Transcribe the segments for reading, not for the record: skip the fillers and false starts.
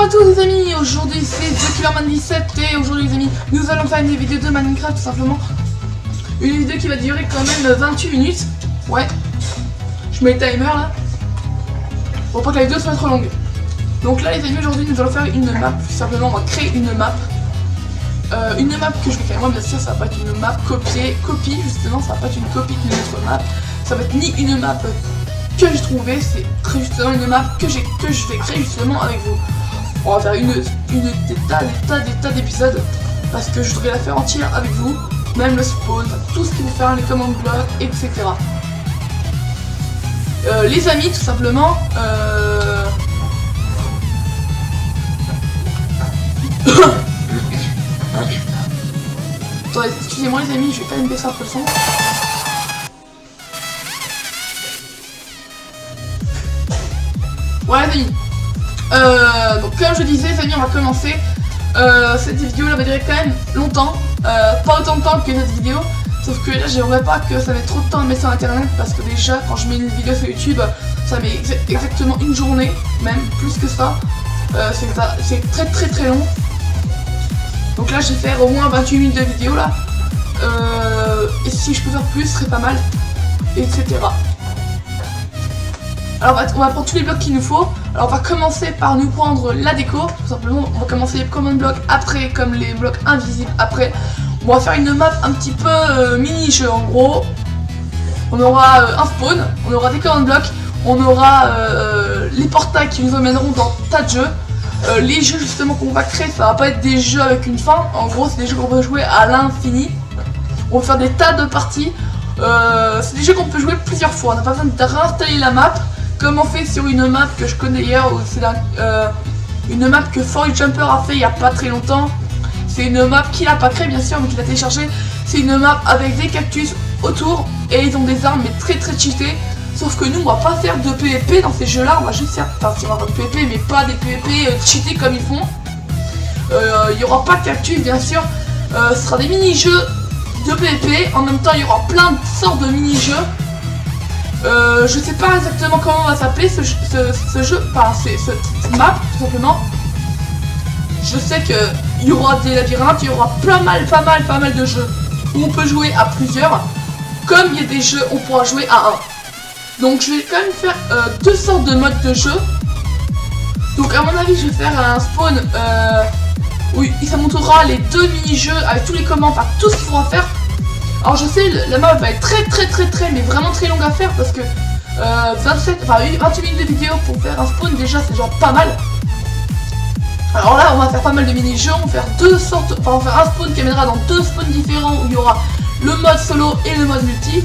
à tous les amis, aujourd'hui c'est TheKillerman17 et aujourd'hui les amis nous allons faire une vidéo de Minecraft tout simplement. Une vidéo qui va durer quand même 28 minutes. Ouais, je mets le timer là pour pas que la vidéo soit trop longue. Donc là les amis, aujourd'hui nous allons faire une map, tout simplement on va créer une map. Une map que je vais créer moi, bien sûr ça va pas être une map copie justement, ça va pas être une copie d'une autre map. Ça va être ni une map que j'ai trouvé, c'est très justement une map que je vais créer justement avec vous. On va faire des tas d'épisodes parce que je voudrais la faire entière avec vous, même le spawn, tout ce qu'il faut faire, les commandes blocs, etc. Les amis, tout simplement, attendez, excusez-moi les amis, je vais quand même baisser un peu le son. Voilà les amis, donc comme je disais les amis, on va commencer. Cette vidéo là va durer quand même longtemps, pas autant de temps que cette vidéo, sauf que là j'aimerais pas que ça mette trop de temps à mettre sur internet parce que déjà quand je mets une vidéo sur YouTube ça met exactement une journée, même plus que ça, c'est très long. Donc là je vais faire au moins 28 minutes de vidéo là, et si je peux faire plus ce serait pas mal, etc. Alors on va prendre tous les blocs qu'il nous faut. Alors on va commencer par nous prendre la déco, tout simplement. On va commencer les command blocs après, comme les blocs invisibles après. On va faire une map un petit peu mini-jeu en gros. On aura un spawn, on aura des command blocs, on aura les portails qui nous emmèneront dans tas de jeux. Les jeux justement qu'on va créer, ça va pas être des jeux avec une fin. En gros c'est des jeux qu'on peut jouer à l'infini. On va faire des tas de parties. C'est des jeux qu'on peut jouer plusieurs fois. On n'a pas besoin de réinstaller la map. Comme on fait sur une map que je connais hier, c'est une map que ForestJumper a fait il y a pas très longtemps. C'est une map qu'il a pas créée bien sûr, mais qu'il a téléchargée. C'est une map avec des cactus autour et ils ont des armes mais très cheatées. Sauf que nous on va pas faire de PvP dans ces jeux là, on va juste faire, enfin on va faire de PvP mais pas des PvP cheatés comme ils font. Il y aura pas de cactus bien sûr, ce sera des mini-jeux de PvP. En même temps il y aura plein de sortes de mini-jeux. Je sais pas exactement comment va s'appeler ce jeu, enfin cette map tout simplement. Je sais qu'il y aura des labyrinthes, il y aura pas mal de jeux où on peut jouer à plusieurs. Comme il y a des jeux où on pourra jouer à un. Donc je vais quand même faire deux sortes de modes de jeu. Donc à mon avis je vais faire un spawn où ça montrera les deux mini-jeux avec tous les commandes, enfin tout ce qu'il faudra faire. Alors je sais, la map va être très mais vraiment très longue à faire parce que 28 minutes de vidéo pour faire un spawn déjà c'est genre pas mal. Alors là on va faire pas mal de mini-jeux, on va faire on va faire un spawn qui amènera dans deux spawns différents où il y aura le mode solo et le mode multi.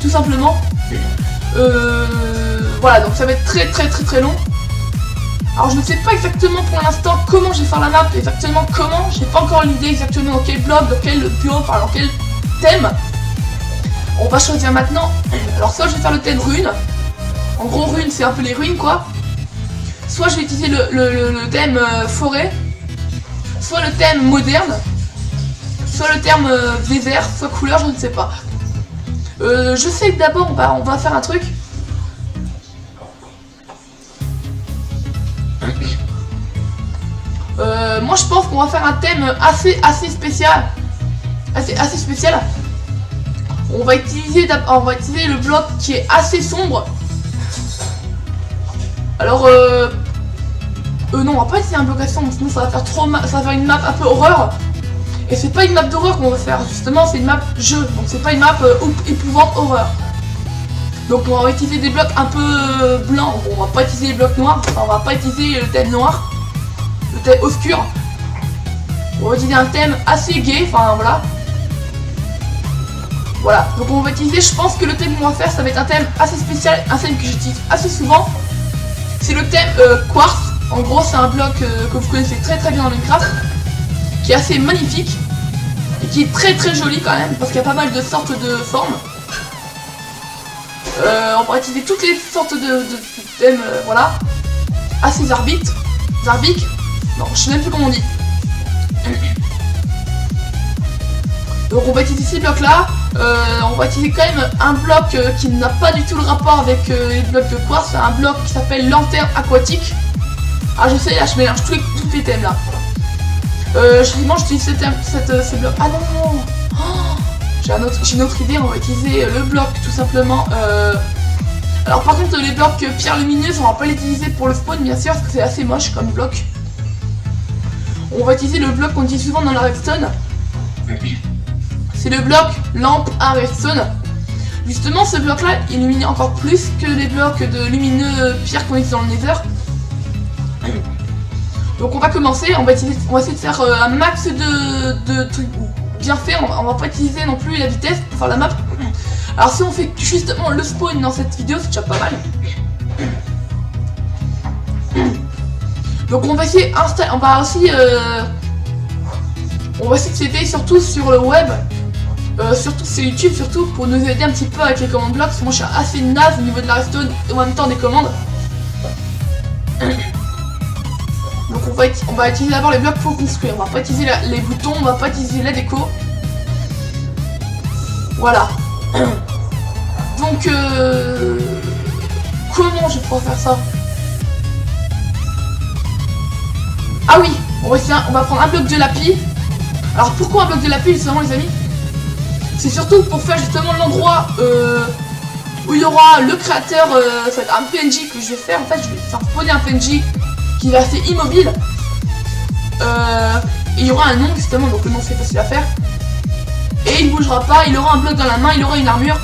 Tout simplement. Voilà, donc ça va être très long. Alors je ne sais pas exactement pour l'instant comment je vais faire la map, exactement comment, j'ai pas encore l'idée exactement dans quel bloc, dans quel bio, enfin dans quel thème. On va choisir maintenant. Alors soit je vais faire le thème rune, en gros rune c'est un peu les ruines quoi. Soit je vais utiliser le thème forêt, soit le thème moderne, soit le thème désert, soit couleur, je ne sais pas. Je sais que d'abord on va faire un truc. Moi je pense qu'on va faire un thème assez spécial. Assez spécial. On va utiliser le bloc qui est assez sombre. Alors non, on va pas utiliser un bloc assez sombre, sinon ça va faire une map un peu horreur. Et c'est pas une map d'horreur qu'on va faire, justement c'est une map jeu, donc c'est pas une map épouvante horreur. Donc on va utiliser des blocs un peu blancs, on va pas utiliser les blocs noirs, enfin, on va pas utiliser le thème noir, le thème obscur. On va utiliser un thème assez gay, enfin voilà. Voilà, donc on va utiliser, je pense que le thème qu'on va faire ça va être un thème assez spécial, un thème que j'utilise assez souvent. C'est le thème quartz, en gros c'est un bloc que vous connaissez très bien dans Minecraft, qui est assez magnifique et qui est très joli quand même parce qu'il y a pas mal de sortes de formes. On va utiliser toutes les sortes de thèmes, voilà, assez zarbiques, non je sais même plus comment on dit. Donc on va utiliser ces blocs là, on va utiliser quand même un bloc qui n'a pas du tout le rapport avec les blocs de quartz, c'est un bloc qui s'appelle lanterne aquatique. Ah je sais, là je mélange tous les thèmes là. Justement j'utilise ces blocs. Ah non, oh, j'ai une autre idée, on va utiliser le bloc tout simplement. Alors par contre les blocs pierre lumineuse on va pas les utiliser pour le spawn bien sûr parce que c'est assez moche comme bloc. On va utiliser le bloc qu'on utilise souvent dans la redstone. C'est le bloc lampe à redstone. Justement ce bloc là il illumine encore plus que les blocs de lumineux pierre qu'on utilise dans le nether. Donc on va commencer, on va essayer de faire un max de trucs bien faits, on va pas utiliser non plus la vitesse pour faire la map. Alors si on fait justement le spawn dans cette vidéo, c'est déjà pas mal. Donc on va essayer on va aussi de s'aider surtout sur le web, surtout sur YouTube, surtout pour nous aider un petit peu avec les commandes blocs, parce que moi je suis assez naze au niveau de la redstone et en même temps des commandes. Donc on va utiliser d'abord les blocs pour construire, on va pas utiliser les boutons, on va pas utiliser la déco. Voilà. Donc comment je vais pouvoir faire ça? Ah oui, on va prendre un bloc de lapis. Alors pourquoi un bloc de lapis justement les amis? C'est surtout pour faire justement l'endroit où il y aura le créateur, ça va être un PNJ que je vais faire. En fait je vais faire spawner un PNJ qui est assez immobile. Et il y aura un nom justement, donc le nom c'est facile à faire. Et il ne bougera pas, il aura un bloc dans la main, il aura une armure.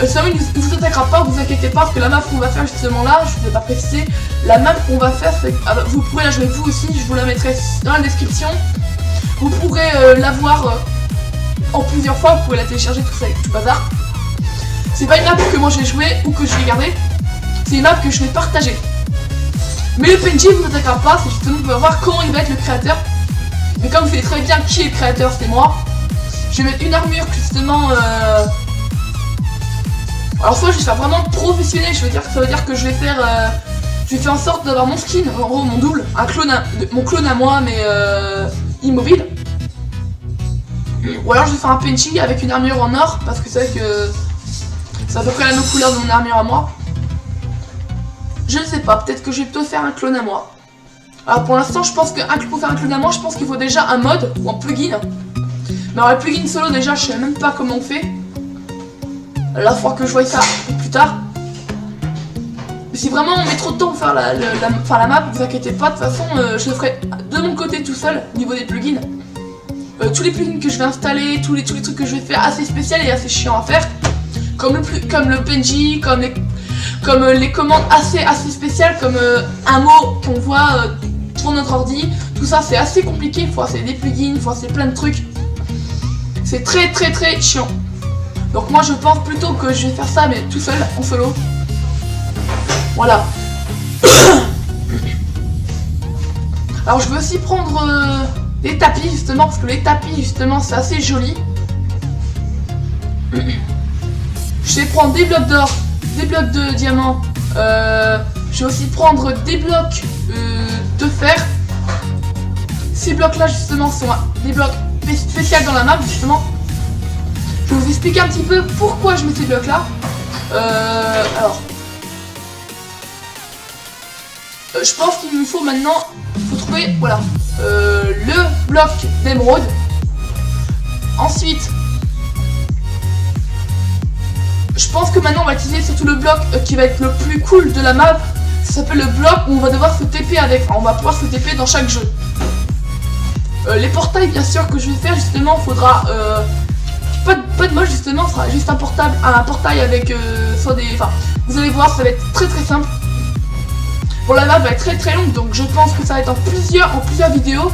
Seulement il ne vous attaquera pas, vous inquiétez pas, parce que la map qu'on va faire justement là, je ne vais pas préciser, la map qu'on va faire, vous pourrez la jouer vous aussi, je vous la mettrai dans la description. Vous pourrez la voir en plusieurs fois, vous pouvez la télécharger, tout ça, tout bazar. C'est pas une map que moi je vais jouer ou que je vais garder, c'est une map que je vais partager. Mais le PNJ ne vous attaquera pas, c'est justement pour voir comment il va être le créateur. Mais comme vous savez très bien qui est le créateur, c'est moi. Je vais mettre une armure justement. Alors soit je vais faire vraiment professionnel, ça veut dire que je vais faire en sorte d'avoir mon skin, en gros mon double, mon clone à moi mais immobile. Ou alors je vais faire un PNJ avec une armure en or, parce que c'est vrai que c'est à peu près la même couleur de mon armure à moi. Je ne sais pas, peut-être que je vais plutôt faire un clone à moi. Alors pour l'instant je pense que pour faire un clone à moi, je pense qu'il faut déjà un mod ou un plugin. Mais alors le plugin solo déjà je sais même pas comment on fait. Là il faudra que je voie ça plus tard. Mais si vraiment on met trop de temps pour faire la map, vous inquiétez pas, de toute façon je le ferai de mon côté tout seul au niveau des plugins. Tous les plugins que je vais installer, tous les trucs que je vais faire assez spécial et assez chiant à faire. Comme le PNJ, comme les commandes assez spéciales, comme un mot qu'on voit sur notre ordi. Tout ça c'est assez compliqué, il faut installer des plugins, il faut installer plein de trucs. C'est très chiant. Donc moi je pense plutôt que je vais faire ça mais tout seul, en solo. Voilà. Alors je veux aussi prendre des tapis justement, parce que les tapis justement c'est assez joli. Je vais prendre des blocs d'or, des blocs de diamant. Je vais aussi prendre des blocs de fer. Ces blocs là justement sont des blocs spéciaux dans la map justement. Je vais vous expliquer un petit peu pourquoi je mets ces blocs là. Alors je pense qu'il nous faut maintenant, il faut trouver voilà le bloc d'émeraude. Ensuite je pense que maintenant on va utiliser surtout le bloc qui va être le plus cool de la map. Ça s'appelle le bloc où on va devoir se TP avec. Enfin, on va pouvoir se TP dans chaque jeu. Les portails bien sûr que je vais faire justement, faudra pas de mode justement, ce sera juste un portail avec soit des. Enfin vous allez voir, ça va être très simple. Bon la map va être très longue, donc je pense que ça va être en plusieurs vidéos.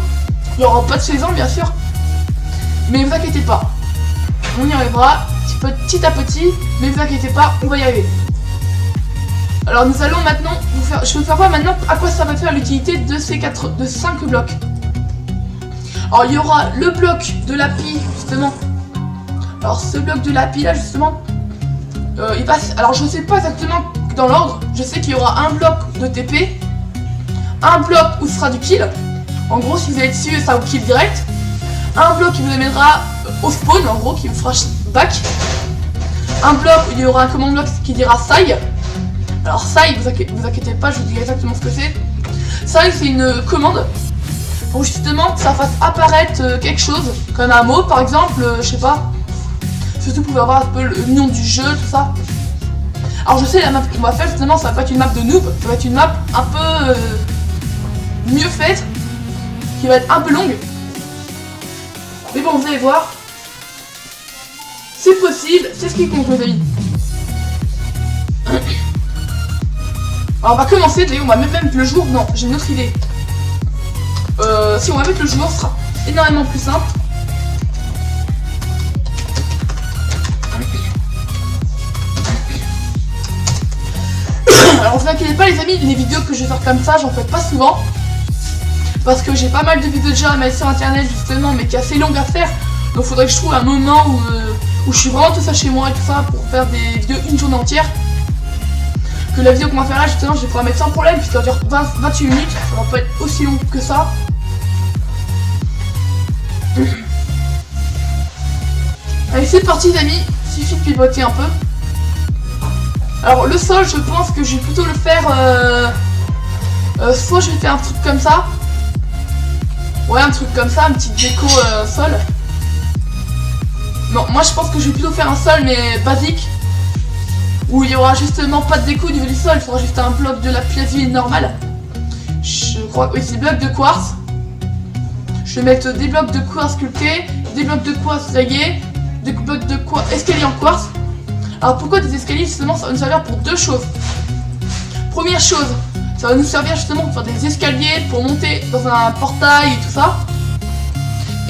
Il n'y aura pas de saison bien sûr. Mais vous inquiétez pas. On y arrivera petit à petit, mais vous inquiétez pas, on va y arriver. Alors nous allons maintenant je vais vous faire voir maintenant à quoi ça va faire l'utilité de ces 5 blocs. Alors il y aura le bloc de lapis justement. Alors ce bloc de lapis là justement, il passe. Alors je ne sais pas exactement dans l'ordre. Je sais qu'il y aura un bloc de TP, un bloc où ce sera du kill. En gros si vous allez dessus ça vous kill direct. Un bloc qui vous amènera au spawn en gros, qui vous fera back. Un bloc où il y aura un bloc qui dira sai. Alors sai, vous inquiétez pas, je vous dis exactement ce que c'est. C'est vrai que c'est une commande pour justement que ça fasse apparaître quelque chose, comme un mot par exemple, je sais pas. Surtout vous pouvez avoir un peu le nom du jeu, tout ça. Alors je sais, la map qu'on va faire justement, ça va pas être une map de noob, ça va être une map un peu mieux faite, qui va être un peu longue. Mais bon, vous allez voir, c'est possible, c'est ce qui compte mes amis. Alors on va commencer, d'ailleurs on va mettre le jour, non, j'ai une autre idée. Si on va mettre le jour, ce sera énormément plus simple. Alors vous inquiétez pas les amis, les vidéos que je vais faire comme ça, j'en fais pas souvent. Parce que j'ai pas mal de vidéos déjà à mettre sur internet justement, mais qui est assez longue à faire. Donc faudrait que je trouve un moment où je suis vraiment tout ça chez moi et tout ça pour faire des vidéos une journée entière. Que la vidéo qu'on va faire là justement, je vais pouvoir mettre sans problème puisqu'elle dure 28 minutes, ça va pas être aussi long que ça. Allez c'est parti les amis, suffit de pivoter un peu. Alors le sol je pense que je vais plutôt le faire soit je vais faire un truc comme ça. Ouais un truc comme ça, une petite déco sol. Non moi je pense que je vais plutôt faire un sol mais basique. Où il y aura justement pas de déco au niveau du sol, il faudra juste un bloc de lapis normal. Je crois que oui c'est blocs de quartz. Je vais mettre des blocs de quartz sculptés, des blocs de quartz taillés, des blocs de quartz escaliers en quartz. Alors pourquoi des escaliers justement ça va nous servir pour deux choses. Première chose, ça va nous servir justement pour faire des escaliers, pour monter dans un portail et tout ça.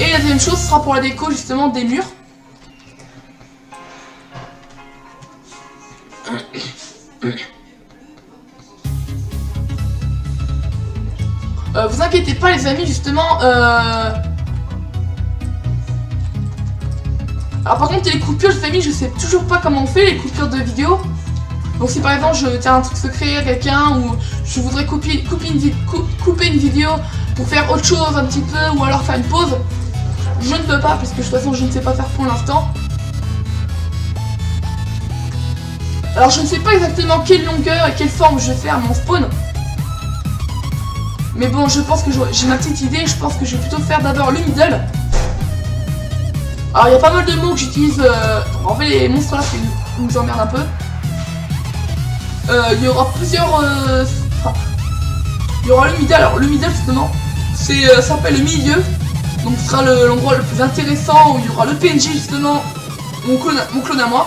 Et la deuxième chose ce sera pour la déco justement des murs. Vous inquiétez pas les amis justement alors par contre les coupures les amis je sais toujours pas comment on fait les coupures de vidéo. Donc si par exemple je tiens un truc secret à quelqu'un ou je voudrais couper une vidéo pour faire autre chose un petit peu ou alors faire une pause, je ne peux pas parce que de toute façon je ne sais pas faire pour l'instant. Alors je ne sais pas exactement quelle longueur et quelle forme je vais faire mon spawn. Mais bon je pense que j'ai ma petite idée, je pense que je vais plutôt faire d'abord le middle. Alors il y a pas mal de mots que j'utilise pour enlever les monstres là qui nous emmerdent un peu. Il y aura plusieurs... il y aura le middle, alors le middle justement, ça s'appelle le milieu. Donc ce sera l'endroit le plus intéressant où il y aura le PNJ justement, mon clone à moi.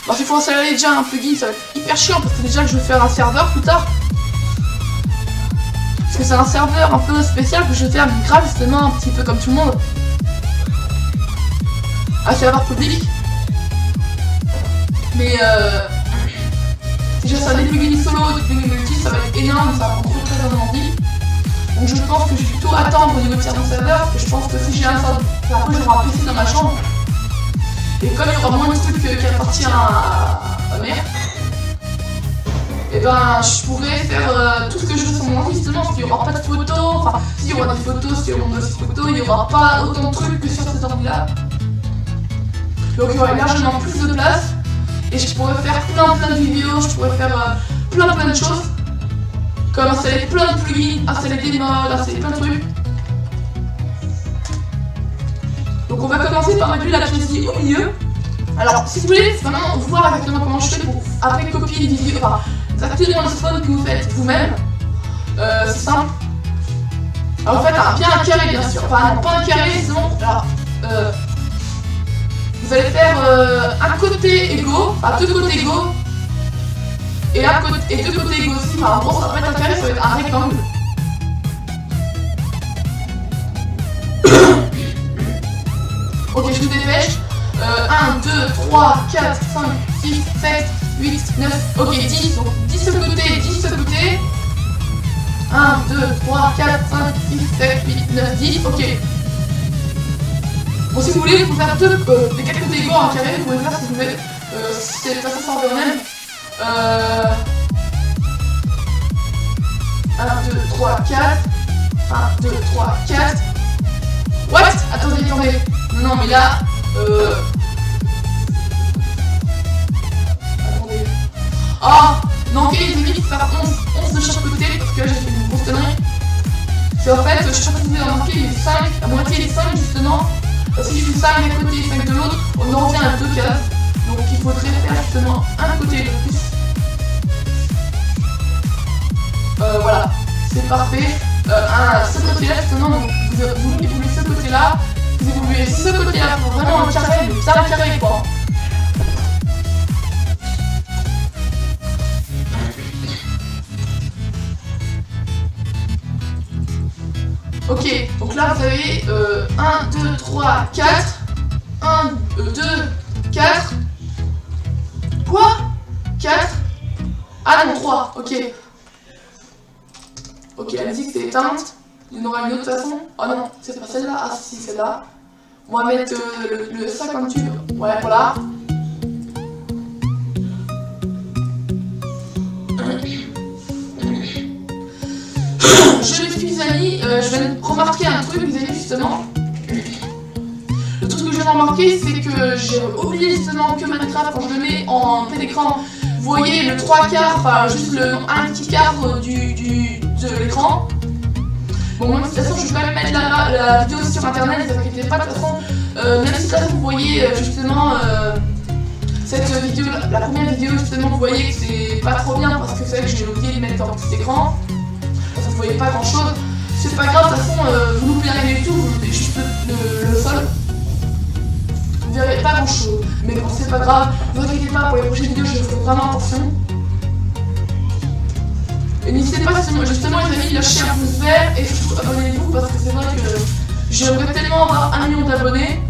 Alors il faut installer déjà un plugin, ça va être hyper chiant parce que déjà que je vais faire un serveur plus tard. Parce que c'est un serveur un peu spécial que je vais faire grave justement un petit peu comme tout le monde. Un serveur public. Mais déjà ça a des plugins solo, des plugins multi, ça va être énorme, ça va prendre très très envie. Donc je pense que je vais plutôt attendre au niveau de certains serveurs, parce que je pense que si j'ai un serveur, après j'aurai un PC dans ma chambre. Et comme il y aura moins de trucs qui appartiennent à ma mère, et ben je pourrais faire tout ce que je veux sur mon ordi justement, parce qu'il n'y aura pas de photos, enfin s'il y aura des photos sur mon dossier photo, il n'y aura pas autant de trucs que sur cet ordi là. Donc il y aura largement plus de place, et je pourrais faire plein de vidéos, je pourrais faire plein de choses, comme installer plein de plugins, installer des mods, installer plein de trucs. Donc on va commencer par mettre la pièce au milieu. Alors si vous voulez vraiment voir exactement comment je fais pour après copier une vidéo, enfin exactement le spawn que vous faites vous-même, c'est simple. Alors en fait bien un carré bien sûr, enfin non pas un carré sinon, alors vous allez faire un côté égaux, enfin deux côtés égaux, et deux côtés égaux aussi, enfin bon ça va pas être un carré, ça va être un rectangle. Ok, je vous dépêche. 1, 2, 3, 4, 5, 6, 7, 8, 9, ok, 10. Donc 10 ce côté, 10 ce côté. 1, 2, 3, 4, 5, 6, 7, 8, 9, 10, ok. Bon, si vous voulez, vous pouvez faire des 4 côtés égaux en carré, vous pouvez faire si vous voulez. C'est de toute façon ça revient au même. 1, 2, 3, 4. 1, 2, 3, 4. What? Attendez. Non mais là, attendez. Oh, non, ok les amis, il faut faire 11 de chaque côté, parce que là j'ai fait une grosse connerie. C'est en fait, chaque fois que vous avez remarqué, il y a 5, la moitié des 5 justement. Si je fais 5 d'un côté et 5 de l'autre, on en revient à 2 cases. Donc il faudrait faire justement un côté de plus. Voilà, c'est parfait. Ce côté-là, justement, donc, vous évoluez ce côté-là, vous évoluez ce côté-là pour vraiment un carré, mais bien un carré quoi. Ok, donc là vous avez 1, 2, 3, 4. 1, 2, 4. Quoi 4. Ah non, 3, ok. Ok, la musique c'est éteinte. Il y en aura une autre façon. Oh non, c'est pas celle-là. Ah si, celle-là. On va mettre le 50 tube. Ouais, voilà. Je m'excuse les amis, je viens de remarquer un truc, les amis, justement. Le truc que je viens de remarquer, c'est que j'ai oublié justement que Minecraft, quand je le mets en plein écran, vous voyez le 3 quarts, enfin juste un petit quart de l'écran. Bon, moi de toute façon, je vais quand même mettre la vidéo sur internet, ne vous inquiétez pas, de toute façon, même si là vous voyez justement cette vidéo, la première vidéo, justement, vous voyez que c'est pas trop bien parce que c'est vrai que j'ai oublié de mettre en petit écran. Vous voyez pas grand chose, c'est pas grave, de toute façon vous loupez rien du tout, vous loupez juste le sol. Vous verrez pas grand chose, mais bon c'est pas grave, ne vous inquiétez pas, pour les prochaines vidéos je ferai vraiment attention. Et n'hésitez pas justement les amis, lâcher un pouce vert et surtout abonnez-vous parce que c'est vrai que j'aimerais tellement avoir 1 million d'abonnés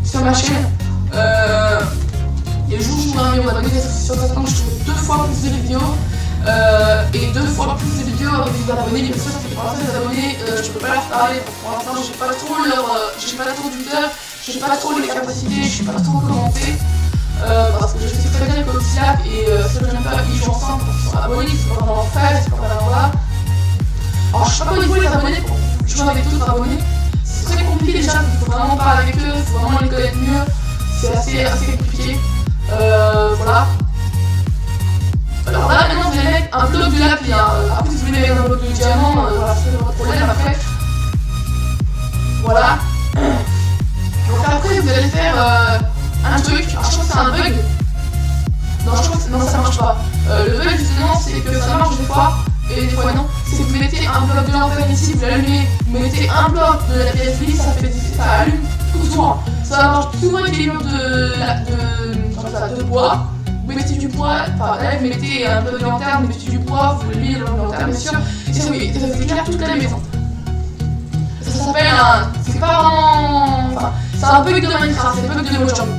sur ma chaîne. Et le jour où j'aurai 1 million d'abonnés, c'est sûr certain que je ferai 2 fois plus de vidéos. Et 2 fois plus de vidéos avec des abonnés, mais ça c'est pour l'instant les abonnés, je peux pas leur parler, pour l'instant j'ai pas trop Twitter, j'ai pas trop les capacités, je sais pas trop commenter, parce que je sais très bien que Slack et ceux que j'aime pas ils jouent ensemble, ils sont abonnés, c'est pas vraiment fait, c'est pas vraiment là. Alors je sais pas comment il faut les abonnés pour jouer avec d'autres abonnés, c'est très compliqué déjà, il faut vraiment parler avec eux, il faut vraiment les connaître mieux, c'est assez compliqué, voilà. Alors là maintenant vous allez mettre un bloc de lapis, après si vous voulez mettre un bloc de diamant, voilà c'est votre problème après. Voilà. Donc après vous allez faire un truc, alors je crois que c'est un bug. Non je crois que non, ça marche pas. Le bug justement c'est que ça marche des fois et des fois non. C'est que vous mettez un bloc de lanterne ici, vous l'allumez, vous mettez un bloc de la pièce grise, ça allume tout le tour. Ça marche souvent avec les blocs de bois. Vous mettez du bois, enfin là vous mettez un peu de lanterne, vous mettez du bois, vous l'huilez dans la lanterne bien sûr, et ça vous éclaire toute la maison. Ça s'appelle un... c'est pas vraiment... enfin, c'est un bug de Minecraft, c'est un bug de Mojang.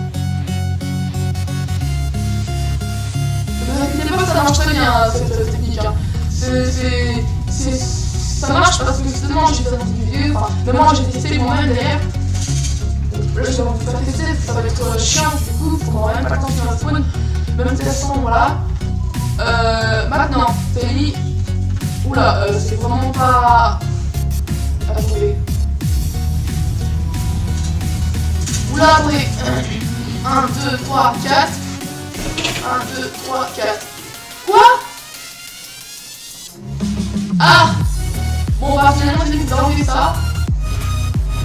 Ne vous inquiétez pas, ça marche très bien cette technique. Ça marche parce que justement j'ai fait une vidéo, enfin même moi j'ai testé moi-même d'ailleurs. Là je vais vous faire tester, ça va être chiant du coup, faut qu'on aura même pas le temps sur un spawn. Même de toute façon, voilà. Maintenant, t'as mis. Oula, c'est vraiment pas. Attendez. Oula, attendez. 1, 2, 3, 4. 1, 2, 3, 4. Quoi? Ah! Bon, bah, finalement, j'ai mis d'enlever ça.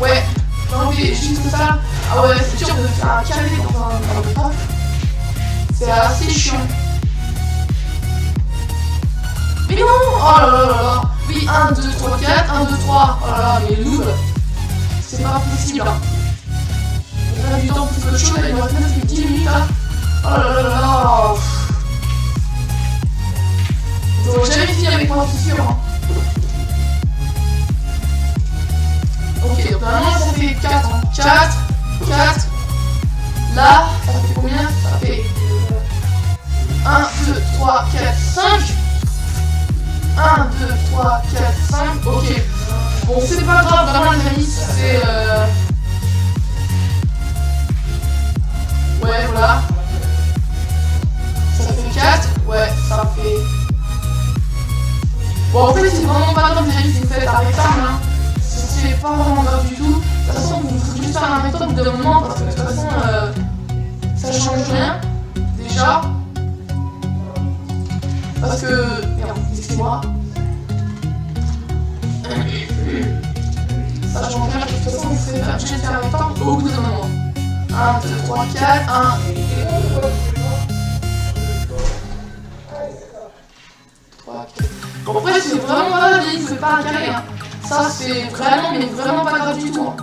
Ouais, d'enlever juste ça. Ah ouais, c'est sûr de faire un carré dans un pas. C'est assez chiant. Mais non! Oh là là là là! Oui, 1, 2, 3, 4, 1, 2, 3. Oh là là, mais noob! C'est pas possible. On a du temps plus que chaud, il me reste même plus 10 minutes là. Oh là là là là! Ils auraient jamais fini avec moi, c'est sûr. Ok, donc normalement ça fait 4. 4, 4. Là, ça fait combien? Ça fait 1, 2, 3, 4, 5. 1, 2, 3, 4, 5. Ok. Bon, c'est pas grave, vraiment les amis, c'est... Ouais, voilà. Ça fait 4. Ouais, ça fait... Bon, en fait, c'est vraiment pas grave les amis si vous faites un rectangle. Hein. C'est pas vraiment grave du tout. De toute façon, vous ferez juste faire un rectangle d'un moment parce que de toute façon, ça change rien. Déjà. Parce que... Merde, excusez-moi. Ça change rien, de toute façon, vous serez obligé de faire en même temps au bout d'un moment. 1, 2, 3, 4, 1. Bon, après, c'est vraiment pas grave, vous faites pas un carré. Hein. Ça, c'est vraiment, mais vraiment pas grave du tout. Hein.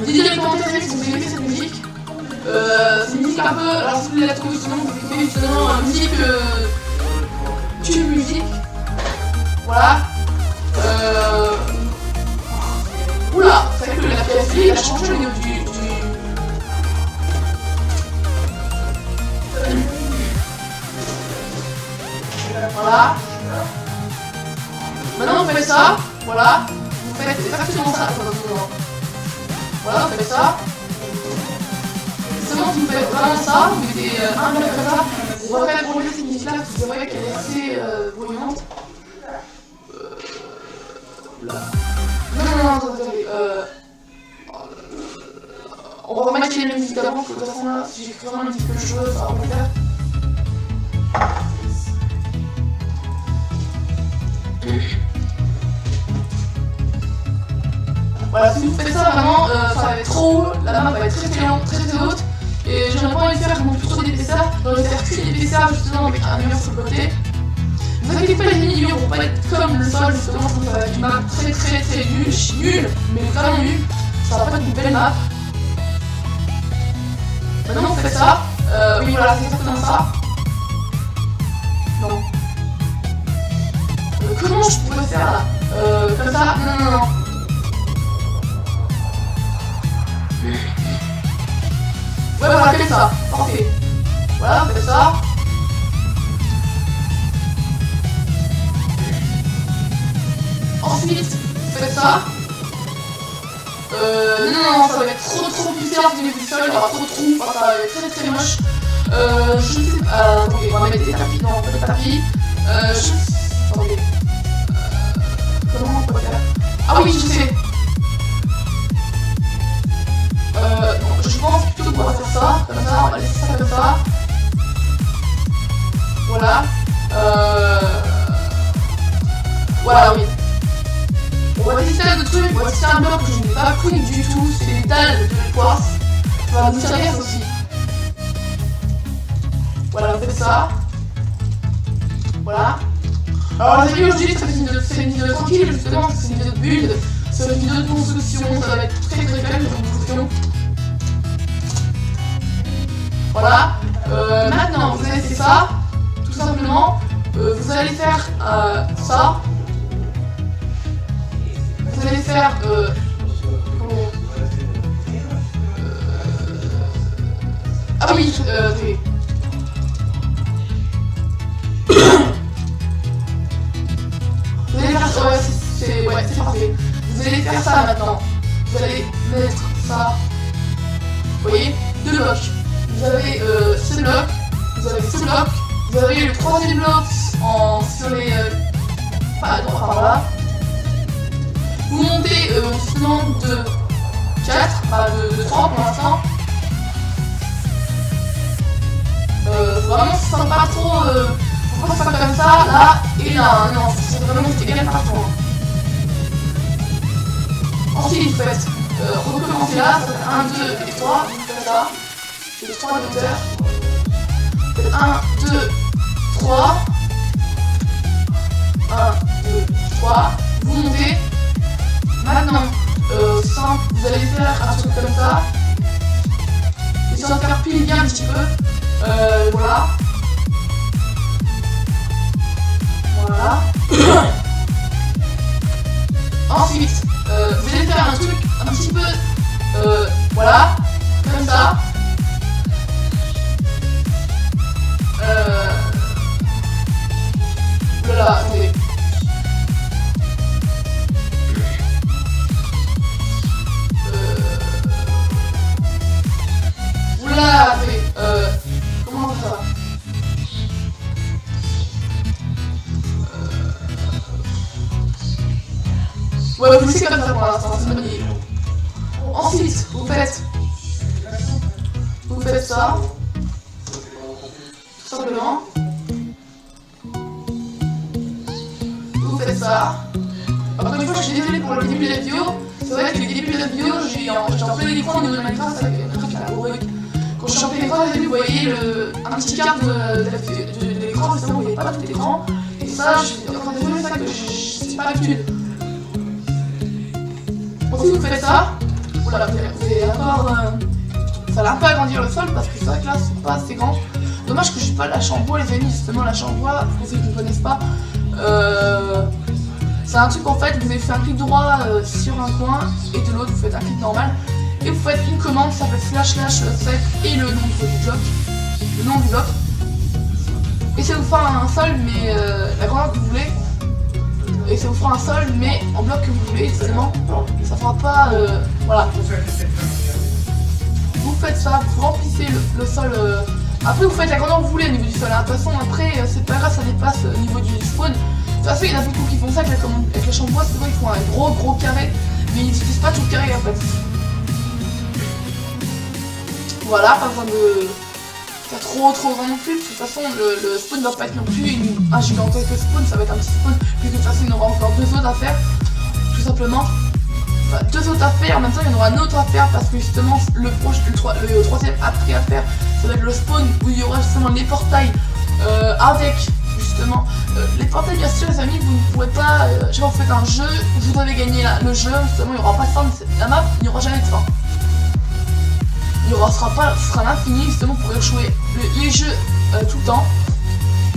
Dites dans les commentaires si vous aimez cette musique. C'est une musique un peu. Alors, si vous la trouvez justement, vous pouvez justement musique. Tube musique. Voilà. Oula, c'est vrai que la PS2 il a changé au niveau du... Voilà. Maintenant vous faites ça. Voilà. Vous faites exactement ça. Voilà, vous faites ça. Seulement si vous faites vraiment ça, vous mettez un bloc comme ça. On va quand même enlever cette musique là parce que vous voyez qu'elle est assez bruyante. Là. Non, attendez. On va remettre les musiques d'avant, parce que de toute façon là, si j'écris vraiment la musique que je veux, ça va pas le faire. Voilà, si vous faites ça vraiment, ça va être trop haut, la map va être très lente, très haute. Et j'aimerais pas envie de faire non plus trop d'épaisseur, j'aurais envie de faire qu'une épaisseur justement avec un mur sur le côté. Ne vous inquiétez pas, les murs vont pas être comme le sol justement, ça va être une map très nulle, mais vraiment nulle. Ça va pas être une belle map. Maintenant vous faites ça, oui voilà, c'est exactement ça. Non. Comment je pourrais faire là comme ça, non. Ouais voilà, comme ça, parfait. Voilà, faites ça. Ensuite, faites ça. Non, ça va être trop bizarre au niveau du sol, il y aura trop de trous, enfin, ça va être très moche. Je sais pas, attendez, on va mettre des tapis, non, pas des tapis. Attendez. Comment on peut faire? Ah oui, je sais. Je pense plutôt qu'on va faire ça, comme ça, on va laisser ça comme ça. Voilà. Voilà, oui. On va tester un autre truc, on va tester un bloc que je n'ai pas pris du tout, c'est les dalles de l'époisse. Ça va nous servir aussi. Voilà, on fait ça. Voilà. Alors les amis, aujourd'hui, c'est une vidéo tranquille, justement, parce que c'est une vidéo de build, c'est une vidéo de construction, ça va être très calme, de construction. Voilà. Maintenant, vous allez faire ça, tout simplement. Vous allez faire ça. Vous allez faire ah oui, vous allez faire ça, ouais, c'est parfait. Vous allez faire ça maintenant. Vous allez mettre ça. Vous voyez, 2 blocs. Vous avez ce bloc, vous avez ce bloc, vous avez le troisième bloc sur les par là. Vous montez justement de 4, enfin de 3 pour l'instant. Vraiment, ça sent pas trop. Faut pas faire comme ça, là et là. Non, c'est vraiment égal partout. Ensuite, vous faites recommencer là, ça fait 1, 2 et 3, vous faites ça. C'est 3 de hauteur. Vous faites 1, 2, 3. 1, 2, 3. Vous montez. Maintenant, simple, vous allez faire un truc comme ça. Histoire de faire plier bien un petit peu. Voilà. Voilà. Ensuite, vous allez faire un truc un petit peu. Voilà. Comme ça. Voilà, attendez. Comment ça va? Ouais, vous laissez comme ça pour l'instant, c'est une bonne idée. Ensuite, vous faites ça. Tout tout simplement. Vous faites ça. Encore une fois, je suis désolé pour le début de la vidéo. C'est vrai que le début de la vidéo, j'étais en plein écran au niveau de Minecraft avec un truc à la rubrique. Quand je suis en plein écran, vous voyez un petit quart de l'écran, justement, vous voyez pas tout l'écran. Et ça, je suis encore désolé, ça que c'est pas l'habitude. Ensuite, vous faites ça. Oula, vous avez encore. Ça va un peu agrandir le sol parce que c'est vrai que là, c'est pas assez grand. Dommage que j'ai pas la chambre bois, les amis. Justement, la chambre bois, pour ceux qui ne connaissent pas, c'est un truc en fait, vous avez fait un clic droit sur un coin et de l'autre, vous faites un clic normal. Et vous faites une commande, ça s'appelle //set et le nom du bloc. Le nom du bloc. Et ça vous fera un sol, mais la grandeur que vous voulez. Et ça vous fera un sol, mais en bloc que vous voulez, justement. Ça fera pas. Voilà. Vous faites ça, vous remplissez le sol. Après, vous faites la grandeur que vous voulez au niveau du sol. De toute façon, après, c'est pas grave, ça dépasse au niveau du spawn. De toute façon, il y en a beaucoup qui font ça avec la chambre bois, c'est vrai, ils font un gros carré, mais ils n'utilisent pas tout le carré en fait. Voilà, pas besoin de faire trop grand non plus, de toute façon, le spawn ne va pas être non plus un gigantesque spawn, ça va être un petit spawn, puis de toute façon, il y en aura encore 2 autres à faire, tout simplement. Enfin, 2 autres à faire, en même temps, il y en aura un autre à faire, parce que justement, le troisième après à faire, ça va être le spawn, où il y aura justement les portails avec. Justement, les portails, bien sûr, les amis, vous ne pourrez pas. Je sais pas, vous faites un jeu, vous devez gagner le jeu, justement, il n'y aura pas de fin de la map, il n'y aura jamais de fin. Il y aura, ce sera l'infini, justement, pour pouvoir jouer les jeux tout le temps.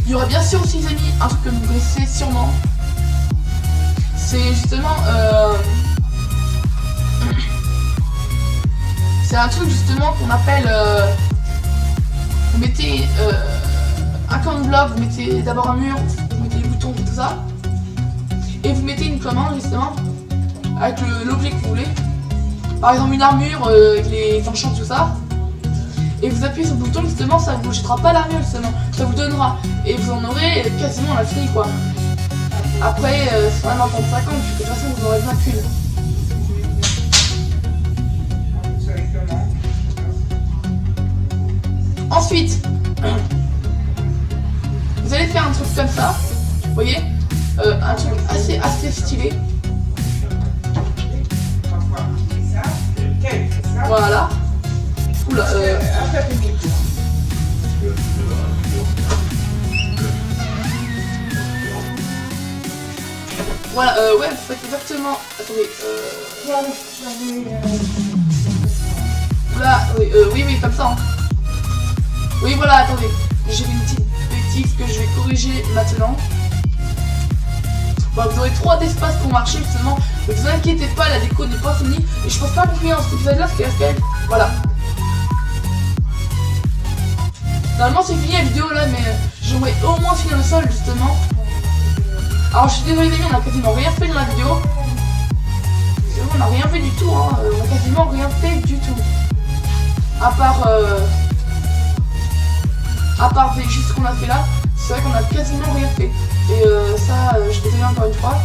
Il y aura bien sûr aussi, les amis, un truc que vous connaissez sûrement. C'est justement. C'est un truc, justement, qu'on appelle. Vous mettez. Un command block, vous mettez d'abord un mur, vous mettez les boutons et tout ça. Et vous mettez une commande justement avec l'objet que vous voulez. Par exemple une armure avec les enchants, tout ça. Et vous appuyez sur le bouton justement, ça ne vous jettera pas l'armure justement, ça vous donnera. Et vous en aurez quasiment l'infini quoi. Après, c'est vraiment attendre 5 ans, puisque de toute façon vous aurez besoin qu'une. Ensuite, vous allez faire un truc comme ça, vous voyez, un truc assez stylé. Voilà. Oula, voilà, ouais, vous faites exactement. Attendez, Oula, oui, comme ça. Hein. Oui, voilà, attendez. J'ai une petite bêtise que je vais corriger maintenant. Bon, vous aurez 3 d'espace pour marcher justement. Ne vous inquiétez pas, la déco n'est pas finie. Et je pense pas qu'on finisse dans cet épisode-là, ce qui est voilà. Normalement, c'est fini la vidéo là, mais j'aimerais au moins finir le sol justement. Alors, je suis désolé, les amis, on a quasiment rien fait dans la vidéo. On n'a rien fait du tout, hein. On a quasiment rien fait du tout. À part juste ce qu'on a fait là, c'est vrai qu'on a quasiment rien fait. Et ça, je suis désolé encore une fois.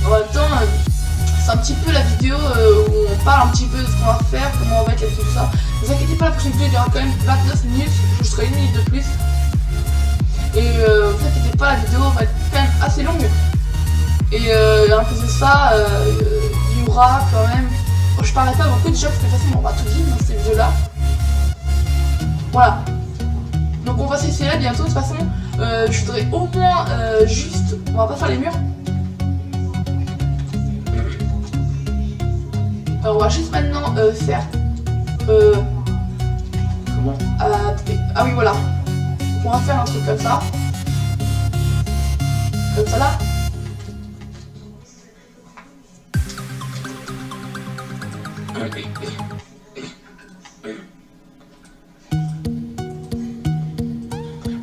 En même temps, c'est un petit peu la vidéo où on parle un petit peu de ce qu'on va faire, comment on va être et tout ça. Ne vous inquiétez pas, la prochaine vidéo il y aura quand même 29 minutes, je serai 1 minute de plus. Et ne vous inquiétez pas, la vidéo va être quand même assez longue. Et à cause de ça, il y aura quand même... Bon, je parlerai pas beaucoup de jeux parce que de toute façon on va tout dire dans cette vidéo là. Voilà. Donc on va se laisser là bientôt. De toute façon, je voudrais au moins juste... On va pas faire les murs. Alors, on va juste maintenant faire... comment ah oui, voilà. Donc, on va faire un truc comme ça. Comme ça là.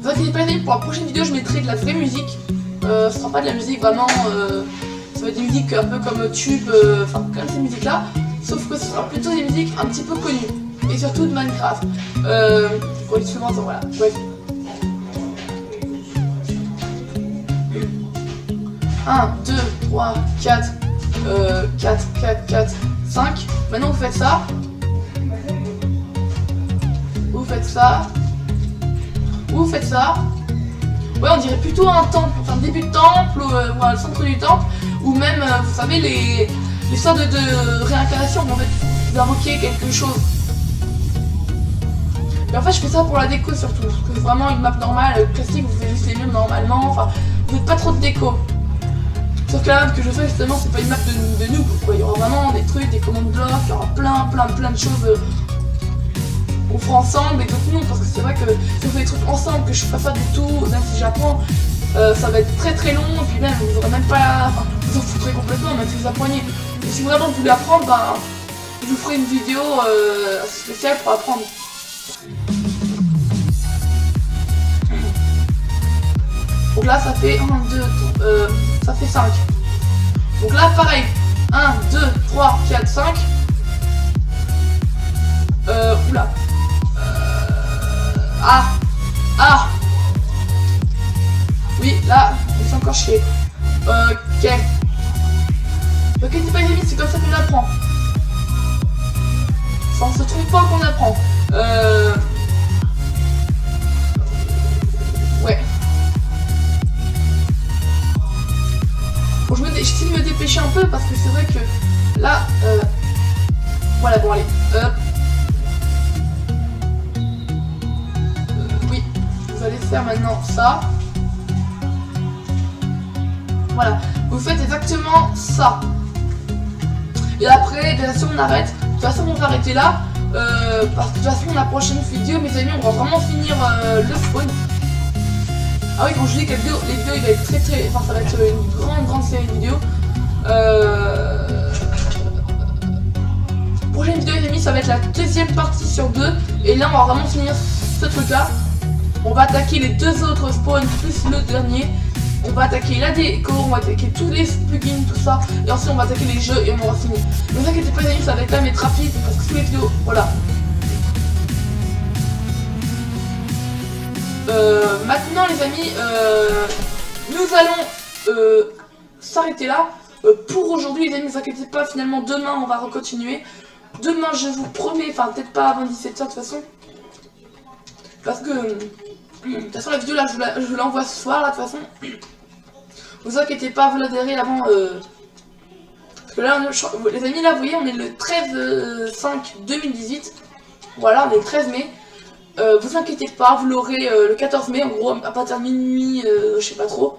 Vous inquiétez pas, pour la prochaine vidéo je mettrai de la vraie musique. Ce sera pas de la musique vraiment, ça va être des musiques un peu comme tube, enfin comme ces musiques là. Sauf que ce sera plutôt des musiques un petit peu connues. Et surtout de Minecraft. Voilà, bref. 1, 2, 3, 4, 5. Maintenant vous faites ça. Vous faites ça. Vous faites ça. Ouais, on dirait plutôt un temple, enfin début de temple, ou voilà, le centre du temple, ou même, vous savez, les sortes de réincarnation, en fait, vous invoquez quelque chose. Mais en fait, je fais ça pour la déco surtout, parce que vraiment une map normale, classique, vous faites juste les murs normalement, enfin, vous faites pas trop de déco. Sauf que la map que je fais justement, c'est pas une map de noob, quoi. Il y aura vraiment des trucs, des commandes blocs, il y aura plein de choses qu'on fera ensemble et d'autres non, parce que c'est vrai que si on fait des trucs ensemble que je ferai pas du tout, même si j'apprends, ça va être très long, et puis même vous aurez même pas, enfin, vous en foutrez complètement, même si vous apprenez. Et si vraiment vous voulez apprendre, ben, je vous ferai une vidéo assez spéciale pour apprendre. Donc là ça fait 1, 2, ça fait 5. Donc là pareil, 1, 2, 3, 4, 5. Oula. Ah. Oui, là, il s'est encore chier. Ok. Ok, c'est pas limite, c'est comme ça qu'on apprend. Ça ne se trompe pas qu'on apprend. Ouais. Bon, j'essaie de me dépêcher un peu parce que c'est vrai que là, voilà, bon allez. Oui, vous allez faire maintenant ça. Voilà, vous faites exactement ça. Et après, bien sûr, on arrête. De toute façon, on va arrêter là. Parce que de toute façon, la prochaine vidéo, mes amis, on va vraiment finir le spawn. Ah oui, quand je dis que les vidéos, il va être très. Enfin, ça va être une grande série de vidéos. Prochaine vidéo, les amis, ça va être la deuxième partie sur 2. Et là, on va vraiment finir ce truc-là. On va attaquer les 2 autres spawns plus le dernier. On va attaquer la déco, on va attaquer tous les plugins, tout ça. Et ensuite, on va attaquer les jeux et on aura fini. Ne vous inquiétez pas, les amis, ça va quand même être rapide parce que tous les vidéos, voilà. Maintenant, les amis, nous allons s'arrêter là. Pour aujourd'hui, les amis, ne vous inquiétez pas, finalement, demain, on va continuer. Demain, je vous promets, enfin, peut-être pas avant 17h de toute façon. Parce que, de toute façon, la vidéo, là, je vous l'envoie ce soir, là, de toute façon. Vous inquiétez pas, vous l'adhérez avant. Parce que là, les amis, là, vous voyez, on est le 13/5/2018. Voilà, on est le 13 mai. Vous inquiétez pas, vous l'aurez le 14 mai, en gros, à partir de minuit, je sais pas trop.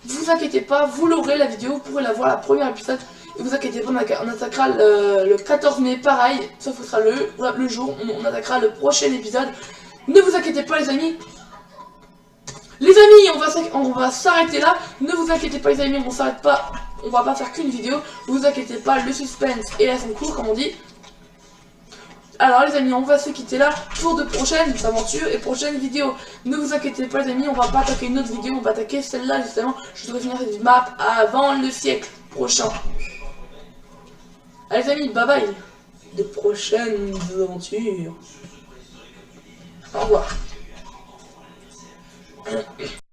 Vous inquiétez pas, vous l'aurez la vidéo, vous pourrez la voir, la première épisode. Et vous inquiétez pas, on attaquera le 14 mai, pareil, sauf que ce sera le jour où on attaquera le prochain épisode. Ne vous inquiétez pas, les amis. Les amis, on va s'arrêter là. Ne vous inquiétez pas, les amis, on s'arrête pas. On va pas faire qu'une vidéo. Vous inquiétez pas, le suspense est à son cours, comme on dit. Alors les amis, on va se quitter là pour de prochaines aventures et prochaines vidéos. Ne vous inquiétez pas, les amis, on va pas attaquer une autre vidéo, on va attaquer celle-là justement. Je devrais finir cette map avant le siècle prochain. Allez les amis, bye bye. De prochaines aventures. Au revoir.